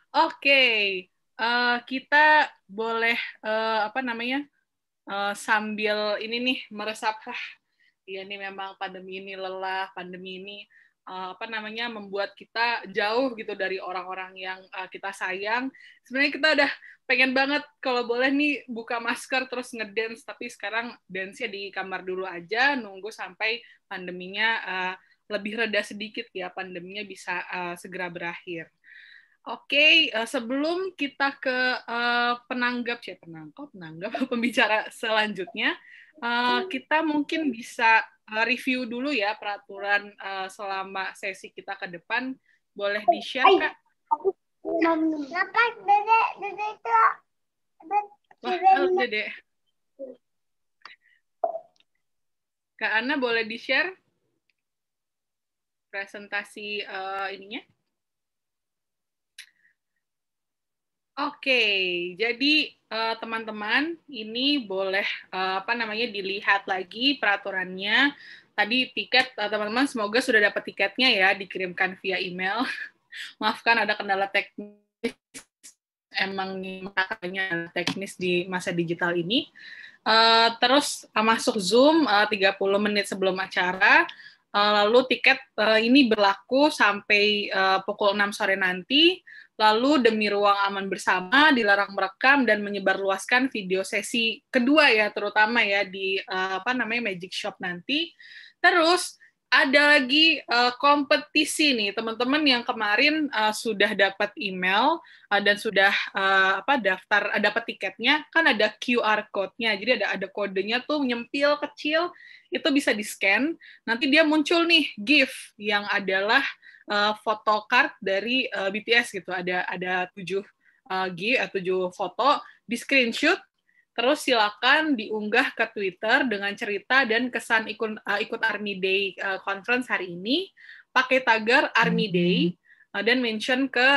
Oke, kita boleh apa namanya sambil ini nih meresap. Iya nih memang pandemi ini lelah, pandemi ini apa namanya membuat kita jauh gitu dari orang-orang yang kita sayang. Sebenarnya kita udah pengen banget kalau boleh nih buka masker terus ngedance, tapi sekarang dance-nya di kamar dulu aja, nunggu sampai pandeminya lebih reda sedikit ya, pandeminya bisa segera berakhir. Oke, sebelum kita ke penanggap pembicara selanjutnya, kita mungkin bisa review dulu ya peraturan selama sesi kita ke depan. Boleh di-share, Kak? Aku Lepas dede itu Wah, halo, Dede. Kak Ana, boleh di-share presentasi ininya? Oke, jadi teman-teman ini boleh apa namanya dilihat lagi peraturannya. Tadi tiket teman-teman semoga sudah dapat tiketnya ya dikirimkan via email. Maafkan ada kendala teknis, emang makanya teknis di masa digital ini. Terus masuk Zoom 30 menit sebelum acara. Lalu tiket ini berlaku sampai pukul 6 sore nanti. Lalu demi ruang aman bersama dilarang merekam dan menyebarluaskan video sesi kedua ya, terutama ya di apa namanya Magic Shop nanti. Terus ada lagi kompetisi nih teman-teman yang kemarin sudah dapat email dan sudah apa daftar dapat tiketnya, kan ada QR code-nya, jadi ada kodenya tuh nyempil kecil, itu bisa di scan, nanti dia muncul nih GIF yang adalah foto card dari BTS gitu, ada 7 GIF, 7 foto, di screenshot. Terus silakan diunggah ke Twitter dengan cerita dan kesan ikut Army Day conference hari ini, pakai tagar Army Day, dan mention ke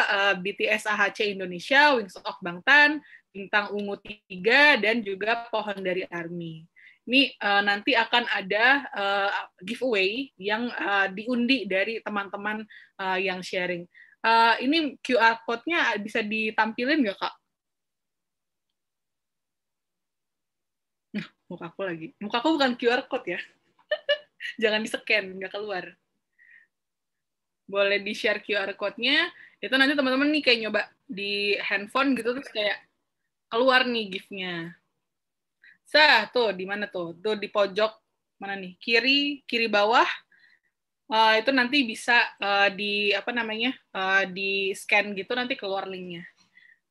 BTS AHC Indonesia, Wings of Bangtan, Bintang Ungu 3, dan juga Pohon dari Army. Ini nanti akan ada giveaway yang diundi dari teman-teman yang sharing. Ini QR code-nya bisa ditampilin nggak, Kak? Mukaku lagi. Mukaku bukan QR code ya. Jangan di-scan, nggak keluar. Boleh di-share QR code-nya. Itu nanti teman-teman nih kayak nyoba di handphone gitu, terus kayak keluar nih GIF-nya. Tuh, di mana tuh? Tuh di pojok mana nih? Kiri bawah. Itu nanti bisa di apa namanya? Di scan gitu nanti keluar linknya.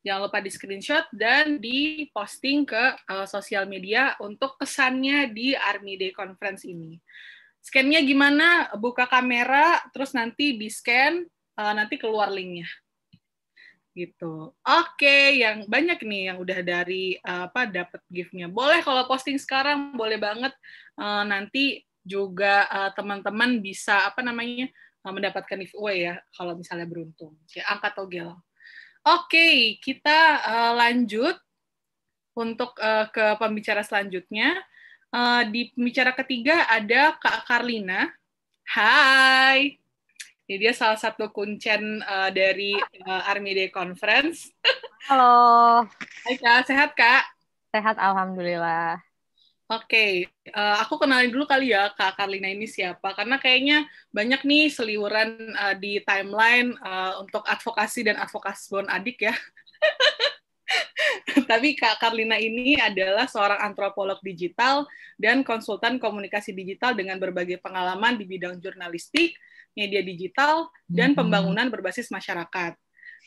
Jangan lupa di screenshot dan di posting ke sosial media untuk kesannya di Army Day Conference ini. Scan-nya gimana? Buka kamera, terus nanti di scan, nanti keluar linknya. Gitu. Oke, yang banyak nih yang udah dari apa dapat gift-nya. Boleh kalau posting sekarang, boleh banget. Nanti juga teman-teman bisa apa namanya mendapatkan giveaway ya kalau misalnya beruntung. Ya, angkat togel. Oke, kita lanjut untuk ke pembicara selanjutnya. Di pembicara ketiga ada Kak Karlina. Hai. Ini dia salah satu kuncen dari Army Day Conference. Halo, Hai Kak, sehat Kak? sehat alhamdulillah. Oke, aku kenalin dulu kali ya Kak Karlina ini siapa, karena kayaknya banyak nih seliweran di timeline untuk advokasi dan advokasi bon adik ya. Tapi Kak Karlina ini adalah seorang antropolog digital dan konsultan komunikasi digital dengan berbagai pengalaman di bidang jurnalistik, media digital, dan pembangunan berbasis masyarakat.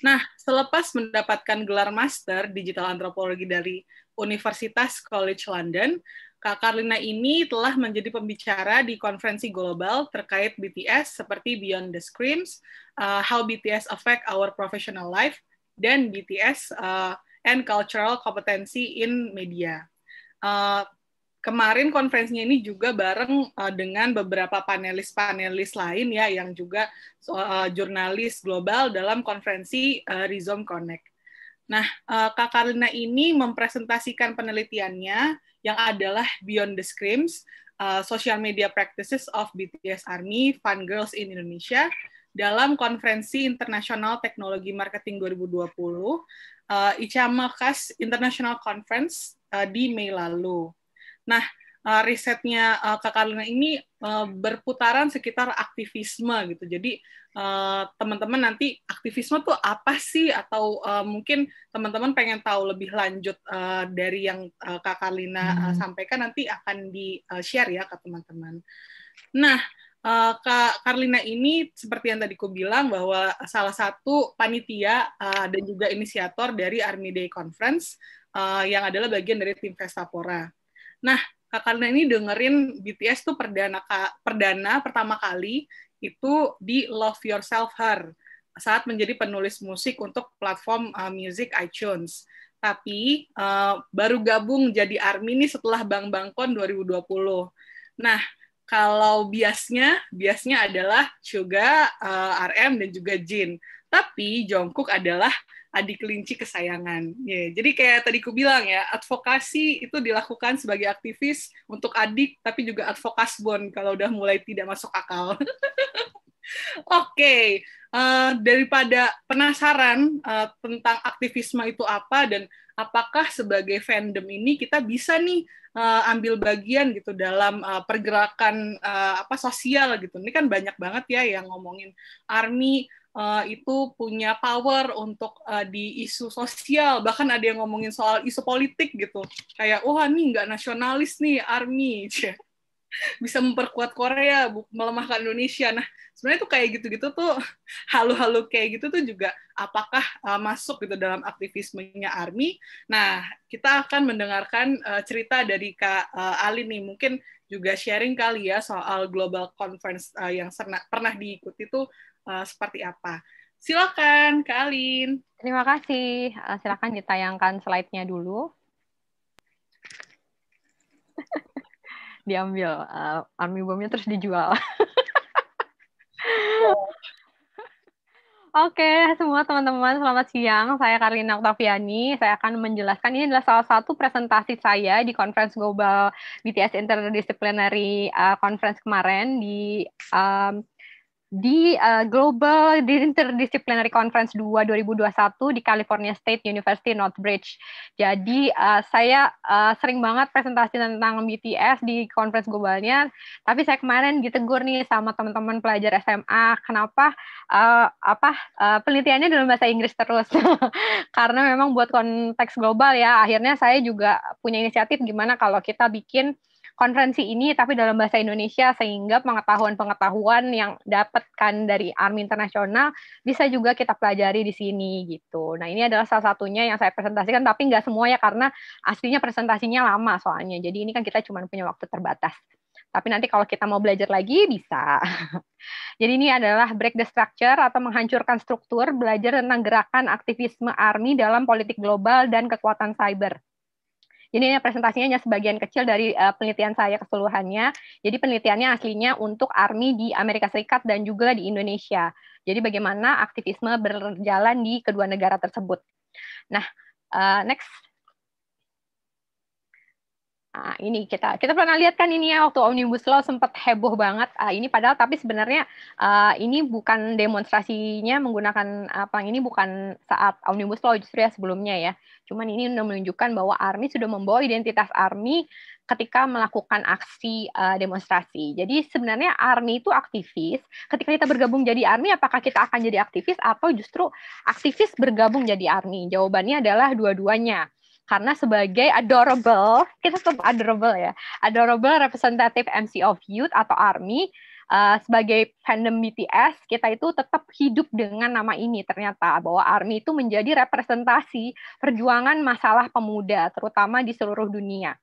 Nah, selepas mendapatkan gelar Master Digital Antropologi dari Universitas College London, Kak Karlina ini telah menjadi pembicara di konferensi global terkait BTS seperti Beyond the Screams, How BTS Affect Our Professional Life, dan BTS and Cultural Competency in Media. Kemarin konferensinya ini juga bareng dengan beberapa panelis-panelis lain ya yang juga jurnalis global dalam konferensi Rhizome Connect. Nah, Kak Karlina ini mempresentasikan penelitiannya yang adalah Beyond the Screams, Social Media Practices of BTS Army, Fangirls in Indonesia, dalam Konferensi Internasional Teknologi Marketing 2020, ICAMA-CAS International Conference di Mei lalu. Nah, risetnya Kak Karlina ini berputaran sekitar aktivisme gitu. Jadi teman-teman nanti aktivisme tuh apa sih, atau mungkin teman-teman pengen tahu lebih lanjut dari yang Kak Karlina sampaikan, nanti akan di-share ya ke teman-teman. Nah, Kak Karlina ini seperti yang tadi ku bilang bahwa salah satu panitia dan juga inisiator dari Army Day Conference yang adalah bagian dari tim Vestapora. Nah, Kak Karlina ini dengerin BTS tuh perdana pertama kali itu di Love Yourself Her saat menjadi penulis musik untuk platform music iTunes. Tapi baru gabung jadi ARMY ini setelah Bang Bangkon 2020. Nah, kalau biasnya adalah Suga, RM, dan juga Jin. Tapi Jungkook adalah adik kelinci kesayangan. Jadi kayak tadi ku bilang ya, advokasi itu dilakukan sebagai aktivis untuk adik, tapi juga advokasbon kalau udah mulai tidak masuk akal. Oke, daripada penasaran tentang aktivisme itu apa dan apakah sebagai fandom ini kita bisa nih ambil bagian gitu dalam pergerakan sosial gitu. Ini kan banyak banget ya yang ngomongin ARMY itu punya power untuk di isu sosial, bahkan ada yang ngomongin soal isu politik gitu. Kayak, wah nih nggak nasionalis nih ARMY, bisa memperkuat Korea, melemahkan Indonesia. Nah, sebenarnya tuh kayak gitu-gitu tuh, halu-halu kayak gitu tuh juga apakah masuk gitu dalam aktivismenya ARMY. Nah, kita akan mendengarkan cerita dari Kak Alin nih, mungkin juga sharing kali ya soal Global Conference yang pernah diikuti tuh seperti apa. Silakan, Kak Alin. Terima kasih. Silakan ditayangkan slide-nya dulu. Diambil ARMY bomnya terus dijual. Oke, semua teman-teman, selamat siang. Saya Karlina Oktaviani. Saya akan menjelaskan, ini adalah salah satu presentasi saya di Conference Global BTS Interdisciplinary Conference kemarin di Global Interdisciplinary Conference 2021 di California State University Northridge. Jadi saya sering banget presentasi tentang BTS di conference globalnya, tapi saya kemarin ditegur nih sama teman-teman pelajar SMA, kenapa penelitiannya dalam bahasa Inggris terus? Karena memang buat konteks global ya, akhirnya saya juga punya inisiatif gimana kalau kita bikin konferensi ini tapi dalam bahasa Indonesia, sehingga pengetahuan-pengetahuan yang dapatkan dari ARMY Internasional bisa juga kita pelajari di sini gitu. Nah, ini adalah salah satunya yang saya presentasikan, tapi nggak semua ya, karena aslinya presentasinya lama soalnya. Jadi ini kan kita cuma punya waktu terbatas. Tapi nanti kalau kita mau belajar lagi, bisa. Jadi ini adalah break the structure atau menghancurkan struktur, belajar tentang gerakan aktivisme ARMY dalam politik global dan kekuatan cyber. Jadi ini presentasinya hanya sebagian kecil dari penelitian saya keseluruhannya. Jadi penelitiannya aslinya untuk ARMY di Amerika Serikat dan juga di Indonesia. Jadi bagaimana aktivisme berjalan di kedua negara tersebut. Nah, next. Nah, ini kita pernah lihat kan ini ya, waktu Omnibus Law sempat heboh banget. Ini padahal tapi sebenarnya ini bukan demonstrasinya menggunakan ini bukan saat Omnibus Law, justru ya sebelumnya ya. Cuman ini menunjukkan bahwa ARMY sudah membawa identitas ARMY ketika melakukan aksi demonstrasi. Jadi sebenarnya ARMY itu aktivis. Ketika kita bergabung jadi ARMY, apakah kita akan jadi aktivis atau justru aktivis bergabung jadi ARMY? Jawabannya adalah dua-duanya. Karena sebagai adorable, kita tetap adorable ya, adorable representative MC of youth atau ARMY, sebagai fandom BTS, kita itu tetap hidup dengan nama ini. Ternyata bahwa ARMY itu menjadi representasi perjuangan masalah pemuda, terutama di seluruh dunia.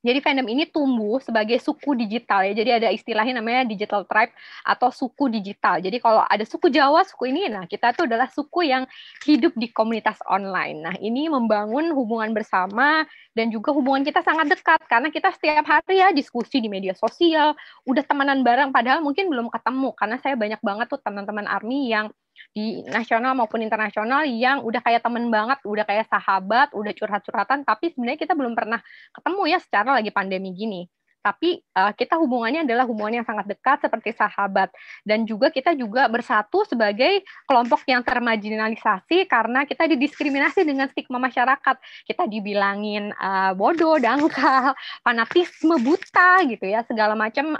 Jadi fandom ini tumbuh sebagai suku digital ya. Jadi ada istilahnya namanya digital tribe atau suku digital. Jadi kalau ada suku Jawa, suku ini, nah kita itu adalah suku yang hidup di komunitas online. Nah ini membangun hubungan bersama dan juga hubungan kita sangat dekat karena kita setiap hari ya diskusi di media sosial, udah temenan bareng padahal mungkin belum ketemu, karena saya banyak banget tuh teman-teman ARMY yang di nasional maupun internasional yang udah kayak temen banget, udah kayak sahabat, udah curhat-curhatan, tapi sebenarnya kita belum pernah ketemu ya secara lagi pandemi gini. tapi kita hubungannya adalah hubungan yang sangat dekat seperti sahabat. Dan juga kita juga bersatu sebagai kelompok yang termarginalisasi karena kita didiskriminasi dengan stigma masyarakat. Kita dibilangin bodoh, dangkal, fanatisme, buta gitu ya, segala macam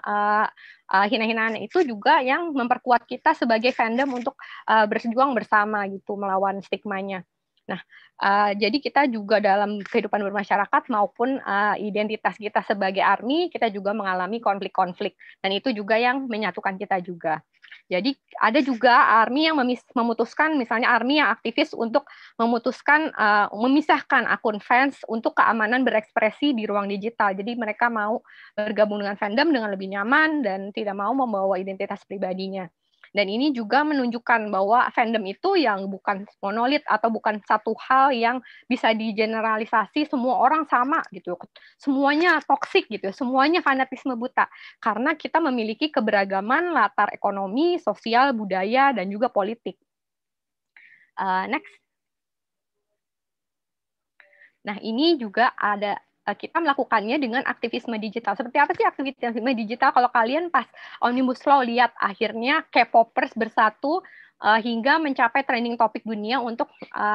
hina-hinaan itu juga yang memperkuat kita sebagai fandom untuk berjuang bersama gitu melawan stigmanya. Nah, jadi kita juga dalam kehidupan bermasyarakat maupun identitas kita sebagai ARMY, kita juga mengalami konflik-konflik. Dan itu juga yang menyatukan kita juga. Jadi ada juga ARMY yang memutuskan, misalnya ARMY yang aktivis untuk memutuskan memisahkan akun fans untuk keamanan berekspresi di ruang digital. Jadi mereka mau bergabung dengan fandom dengan lebih nyaman dan tidak mau membawa identitas pribadinya. Dan ini juga menunjukkan bahwa fandom itu yang bukan monolit atau bukan satu hal yang bisa digeneralisasi semua orang sama gitu. Semuanya toksik gitu, semuanya fanatisme buta. Karena kita memiliki keberagaman latar ekonomi, sosial, budaya, dan juga politik. Next. Nah, ini juga ada kita melakukannya dengan aktivisme digital. Seperti apa sih aktivisme digital? Kalau kalian pas Omnibus Law lihat akhirnya K-popers bersatu hingga mencapai trending topik dunia untuk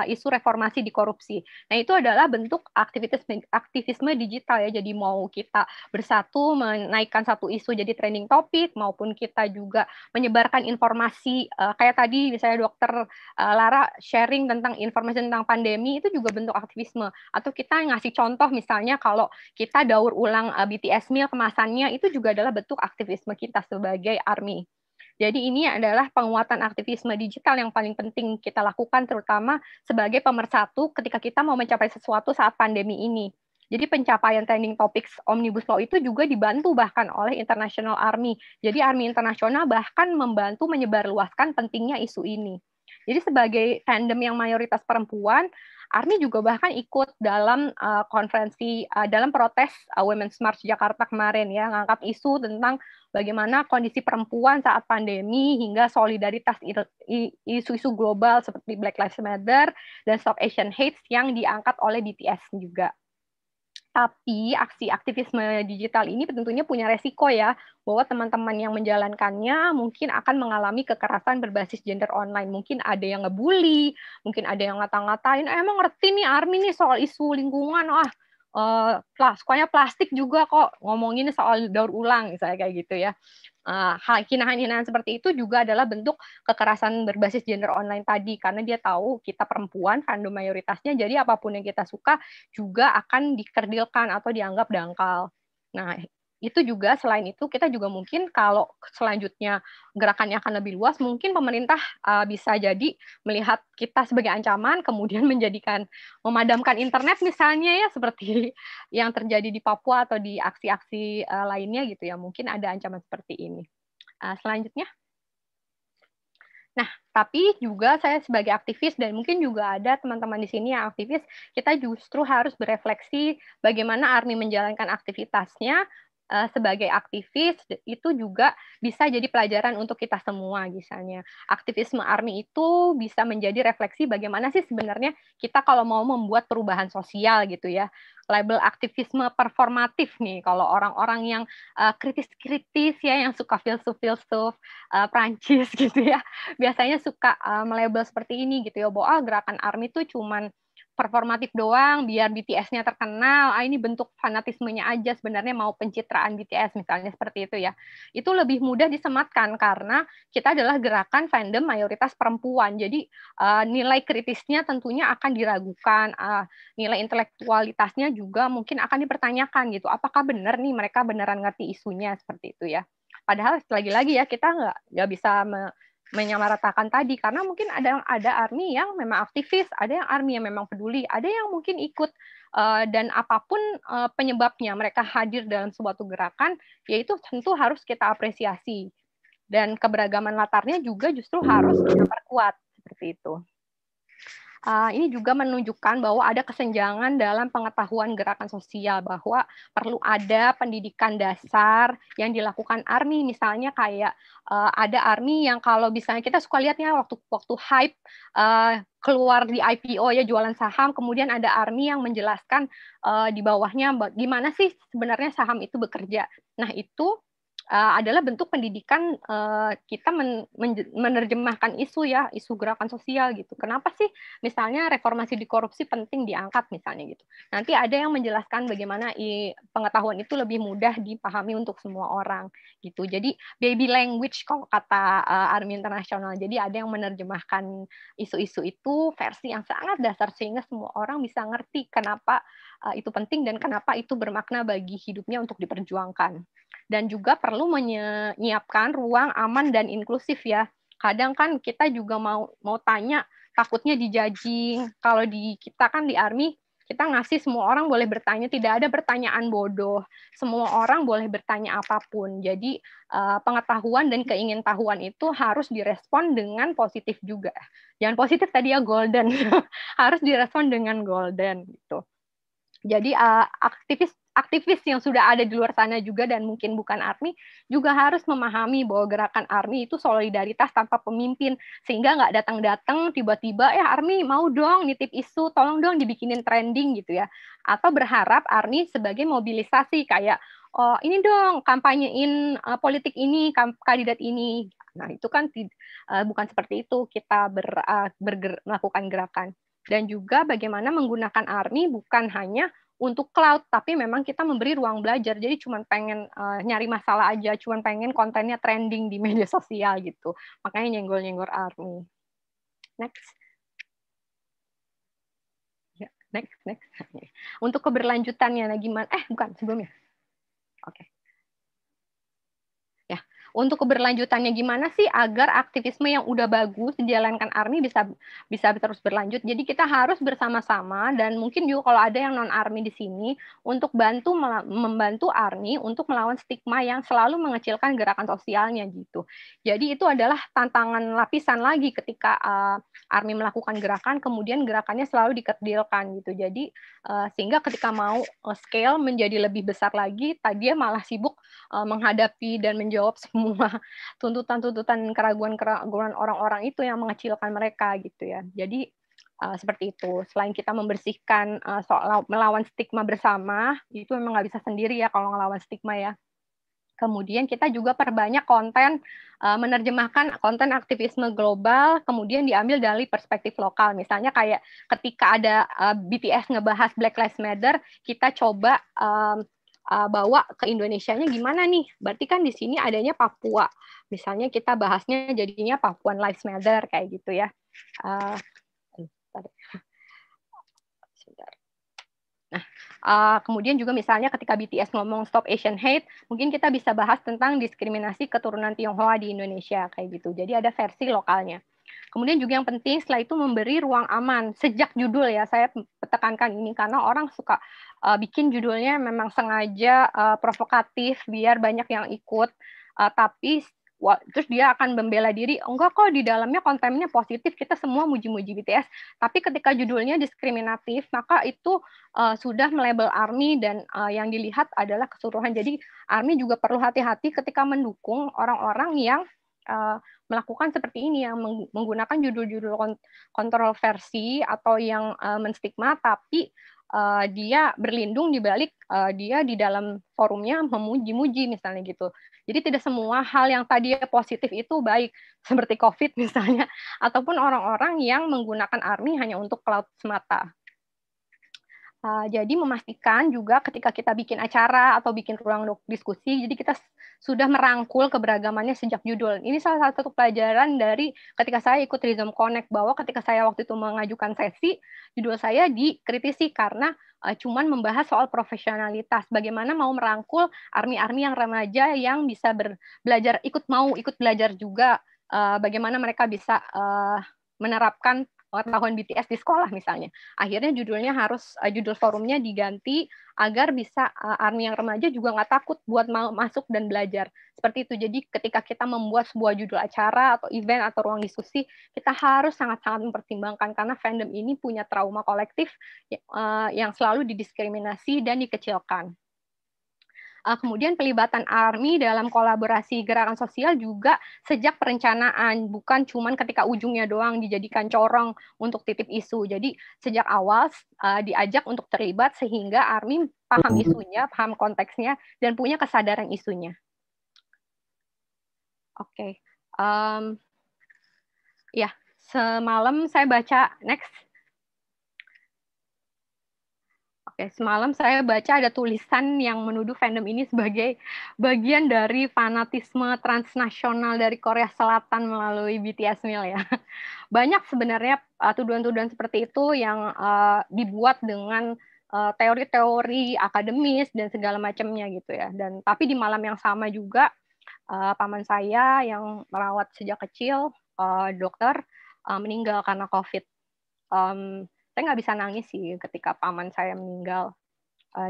isu reformasi di korupsi. Nah, itu adalah bentuk aktivisme digital ya. Jadi mau kita bersatu menaikkan satu isu jadi trending topik maupun kita juga menyebarkan informasi kayak tadi misalnya Dokter Lara sharing tentang informasi tentang pandemi itu juga bentuk aktivisme. Atau kita ngasih contoh misalnya kalau kita daur ulang BTS meal kemasannya itu juga adalah bentuk aktivisme kita sebagai ARMY. Jadi ini adalah penguatan aktivisme digital yang paling penting kita lakukan terutama sebagai pemersatu ketika kita mau mencapai sesuatu saat pandemi ini. Jadi pencapaian trending topics Omnibus Law itu juga dibantu bahkan oleh International ARMY. Jadi ARMY internasional bahkan membantu menyebarluaskan pentingnya isu ini. Jadi sebagai fandom yang mayoritas perempuan, ARMY juga bahkan ikut dalam konferensi, dalam protes Women's March Jakarta kemarin ya, ngangkat isu tentang bagaimana kondisi perempuan saat pandemi hingga solidaritas isu-isu global seperti Black Lives Matter dan Stop Asian Hate yang diangkat oleh BTS juga. Tapi aksi aktivisme digital ini tentunya punya resiko ya, bahwa teman-teman yang menjalankannya mungkin akan mengalami kekerasan berbasis gender online. Mungkin ada yang ngebully, mungkin ada yang ngata-ngatain, emang ngerti nih ARMY nih soal isu lingkungan, sukanya plastik juga kok, ngomongin soal daur ulang, misalnya kayak gitu ya. Hinaan-hinaan seperti itu juga adalah bentuk kekerasan berbasis gender online tadi, karena dia tahu kita perempuan, fandom mayoritasnya, jadi apapun yang kita suka juga akan dikerdilkan atau dianggap dangkal. Nah, itu juga selain itu kita juga mungkin kalau selanjutnya gerakannya akan lebih luas, mungkin pemerintah bisa jadi melihat kita sebagai ancaman, kemudian memadamkan internet misalnya ya, seperti yang terjadi di Papua atau di aksi-aksi lainnya gitu ya, mungkin ada ancaman seperti ini. Selanjutnya. Nah, tapi juga saya sebagai aktivis dan mungkin juga ada teman-teman di sini yang aktivis, kita justru harus berefleksi bagaimana ARMY menjalankan aktivitasnya sebagai aktivis itu juga bisa jadi pelajaran untuk kita semua misalnya. Aktivisme ARMY itu bisa menjadi refleksi bagaimana sih sebenarnya kita kalau mau membuat perubahan sosial gitu ya. Label aktivisme performatif nih kalau orang-orang yang kritis-kritis ya, yang suka filsuf-filsuf Prancis gitu ya, biasanya suka melabel seperti ini gitu ya, bahwa gerakan ARMY itu cuman performatif doang biar BTS-nya terkenal, ini bentuk fanatismenya aja, sebenarnya mau pencitraan BTS misalnya seperti itu ya. Itu lebih mudah disematkan karena kita adalah gerakan fandom mayoritas perempuan. Jadi nilai kritisnya tentunya akan diragukan, nilai intelektualitasnya juga mungkin akan dipertanyakan gitu. Apakah benar nih mereka beneran ngerti isunya seperti itu ya. Padahal lagi-lagi ya kita nggak bisa menyamaratakan tadi karena mungkin ada ARMY yang memang aktivis, ada yang ARMY yang memang peduli, ada yang mungkin ikut dan apapun penyebabnya mereka hadir dalam suatu gerakan, yaitu tentu harus kita apresiasi dan keberagaman latarnya juga justru harus kita perkuat seperti itu. Ini juga menunjukkan bahwa ada kesenjangan dalam pengetahuan gerakan sosial, bahwa perlu ada pendidikan dasar yang dilakukan ARMY, misalnya kayak ada ARMY yang kalau misalnya kita suka lihatnya waktu hype keluar di IPO ya, jualan saham, kemudian ada ARMY yang menjelaskan di bawahnya gimana sih sebenarnya saham itu bekerja. Nah, itu adalah bentuk pendidikan kita menerjemahkan isu ya, isu gerakan sosial gitu. Kenapa sih misalnya reformasi di korupsi penting diangkat misalnya gitu. Nanti ada yang menjelaskan bagaimana pengetahuan itu lebih mudah dipahami untuk semua orang gitu. Jadi baby language kalau kata ARMY Internasional. Jadi ada yang menerjemahkan isu-isu itu versi yang sangat dasar sehingga semua orang bisa ngerti kenapa itu penting dan kenapa itu bermakna bagi hidupnya untuk diperjuangkan. Dan juga perlu menyiapkan ruang aman dan inklusif ya. Kadang kan kita juga mau tanya, takutnya dijudging. Kalau di kita kan di ARMY, kita ngasih semua orang boleh bertanya, tidak ada pertanyaan bodoh. Semua orang boleh bertanya apapun. Jadi pengetahuan dan keingintahuan itu harus direspon dengan positif juga. Jangan positif tadi ya, golden. Harus direspon dengan golden gitu. Jadi aktivis yang sudah ada di luar sana juga dan mungkin bukan ARMY juga harus memahami bahwa gerakan ARMY itu solidaritas tanpa pemimpin, sehingga nggak datang-datang tiba-tiba ARMY mau dong nitip isu, tolong dong dibikinin trending gitu ya, atau berharap ARMY sebagai mobilisasi kayak oh ini dong kampanyein politik ini, kandidat ini. Nah itu kan bukan seperti itu kita melakukan gerakan. Dan juga bagaimana menggunakan ARMY bukan hanya untuk cloud, tapi memang kita memberi ruang belajar. Jadi cuma pengen nyari masalah aja, cuma pengen kontennya trending di media sosial gitu. Makanya nyenggol-nyenggol ARMY. Next. Ya, next. Untuk keberlanjutannya, gimana? Bukan, sebelumnya. Oke. Ya, untuk keberlanjutannya gimana sih agar aktivisme yang udah bagus dijalankan ARMY bisa terus berlanjut. Jadi kita harus bersama-sama dan mungkin juga kalau ada yang non ARMY di sini untuk membantu ARMY untuk melawan stigma yang selalu mengecilkan gerakan sosialnya gitu. Jadi itu adalah tantangan lapisan lagi ketika ARMY melakukan gerakan, kemudian gerakannya selalu dikerdilkan gitu. Jadi sehingga ketika mau scale menjadi lebih besar lagi, tadi dia malah sibuk menghadapi dan menjawab semua tuntutan-tuntutan keraguan-keraguan orang-orang itu yang mengecilkan mereka gitu ya. Jadi seperti itu. Selain kita membersihkan soal melawan stigma bersama, itu memang nggak bisa sendiri ya kalau ngelawan stigma ya. Kemudian kita juga perbanyak konten, menerjemahkan konten aktivisme global, kemudian diambil dari perspektif lokal. Misalnya kayak ketika ada BTS ngebahas Black Lives Matter, kita coba bawa ke Indonesianya gimana nih? Berarti kan di sini adanya Papua. Misalnya kita bahasnya jadinya Papuan Lives Matter kayak gitu ya. Nah, kemudian juga misalnya ketika BTS ngomong Stop Asian Hate, mungkin kita bisa bahas tentang diskriminasi keturunan Tionghoa di Indonesia kayak gitu. Jadi ada versi lokalnya. Kemudian juga yang penting setelah itu memberi ruang aman. Sejak judul ya, saya tekankan ini karena orang suka bikin judulnya memang sengaja provokatif biar banyak yang ikut, tapi terus dia akan membela diri, enggak kok di dalamnya kontennya positif, kita semua muji-muji BTS, tapi ketika judulnya diskriminatif, maka itu sudah melabel ARMY dan yang dilihat adalah keseluruhan. Jadi ARMY juga perlu hati-hati ketika mendukung orang-orang yang melakukan seperti ini, yang menggunakan judul-judul kontroversi atau yang menstigma, tapi dia berlindung di balik dia di dalam forumnya memuji-muji misalnya gitu. Jadi tidak semua hal yang tadi positif itu baik, seperti COVID misalnya, ataupun orang-orang yang menggunakan ARMY hanya untuk cloud semata. Jadi memastikan juga ketika kita bikin acara atau bikin ruang diskusi, jadi kita sudah merangkul keberagamannya sejak judul. Ini salah satu pelajaran dari ketika saya ikut Rhizome Connect, bahwa ketika saya waktu itu mengajukan sesi, judul saya dikritisi karena cuman membahas soal profesionalitas. Bagaimana mau merangkul ARMY-ARMY yang remaja yang bisa ikut belajar juga, bagaimana mereka bisa menerapkan pengetahuan BTS di sekolah misalnya. Akhirnya judul forumnya diganti agar bisa ARMY yang remaja juga nggak takut buat masuk dan belajar. Seperti itu. Jadi ketika kita membuat sebuah judul acara atau event atau ruang diskusi, kita harus sangat-sangat mempertimbangkan karena fandom ini punya trauma kolektif yang selalu didiskriminasi dan dikecilkan. Kemudian pelibatan ARMY dalam kolaborasi gerakan sosial juga sejak perencanaan, bukan cuma ketika ujungnya doang dijadikan corong untuk titip isu. Jadi sejak awal diajak untuk terlibat sehingga ARMY paham isunya, paham konteksnya, dan punya kesadaran isunya. Oke. Ya, semalam saya baca, next. Oke, semalam saya baca ada tulisan yang menuduh fandom ini sebagai bagian dari fanatisme transnasional dari Korea Selatan melalui BTS Meal ya. Banyak sebenarnya tuduhan-tuduhan seperti itu yang dibuat dengan teori-teori akademis dan segala macamnya gitu ya. Dan tapi di malam yang sama juga paman saya yang merawat sejak kecil dokter meninggal karena COVID. Saya nggak bisa nangis sih ketika paman saya meninggal.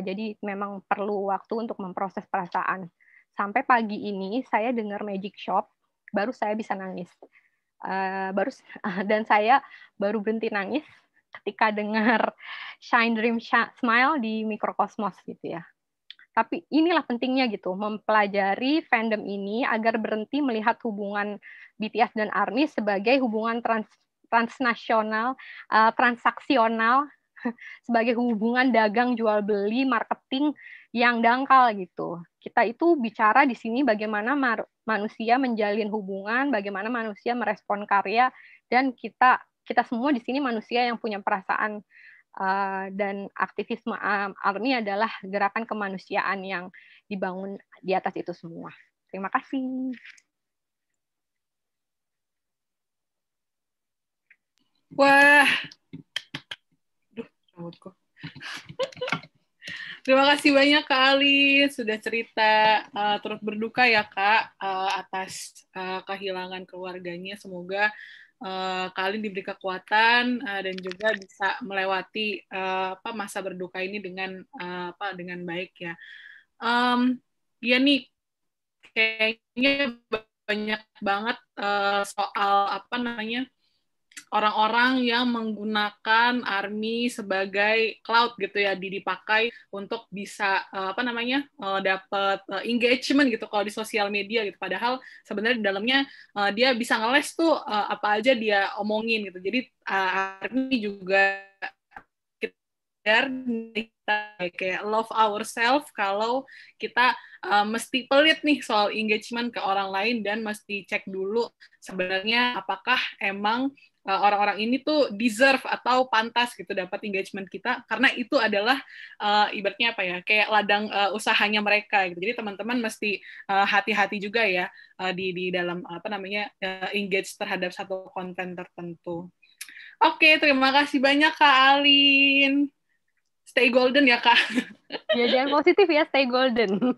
Jadi memang perlu waktu untuk memproses perasaan. Sampai pagi ini saya dengar Magic Shop, baru saya bisa nangis. Dan saya baru berhenti nangis ketika dengar Shine Dream Smile di Mikrokosmos gitu ya. Tapi inilah pentingnya gitu, mempelajari fandom ini agar berhenti melihat hubungan BTS dan ARMY sebagai hubungan transnasional, transaksional, sebagai hubungan dagang jual beli marketing yang dangkal gitu. Kita itu bicara di sini bagaimana manusia menjalin hubungan, bagaimana manusia merespon karya, dan kita semua di sini manusia yang punya perasaan, dan aktivisme ARMY adalah gerakan kemanusiaan yang dibangun di atas itu semua. Terima kasih. Wah, rambutku. Terima kasih banyak Kak Ali sudah cerita, turut berduka ya Kak atas kehilangan keluarganya. Semoga Kak Ali diberi kekuatan dan juga bisa melewati masa berduka ini dengan baik ya. Ya nih, kayaknya banyak banget soal orang-orang yang menggunakan ARMY sebagai cloud gitu ya, dipakai untuk bisa dapat engagement gitu kalau di sosial media gitu. Padahal sebenarnya di dalamnya dia bisa ngeles tuh apa aja dia omongin gitu. Jadi ARMY juga kita kayak love ourselves kalau kita mesti pelit nih soal engagement ke orang lain dan mesti cek dulu sebenarnya apakah emang orang-orang ini tuh deserve atau pantas gitu dapat engagement kita, karena itu adalah ibaratnya apa ya, kayak ladang usahanya mereka gitu. Jadi teman-teman mesti hati-hati juga ya di dalam engage terhadap satu konten tertentu. Oke, terima kasih banyak Kak Alin. Stay golden ya Kak. Ya jangan positif ya, stay golden.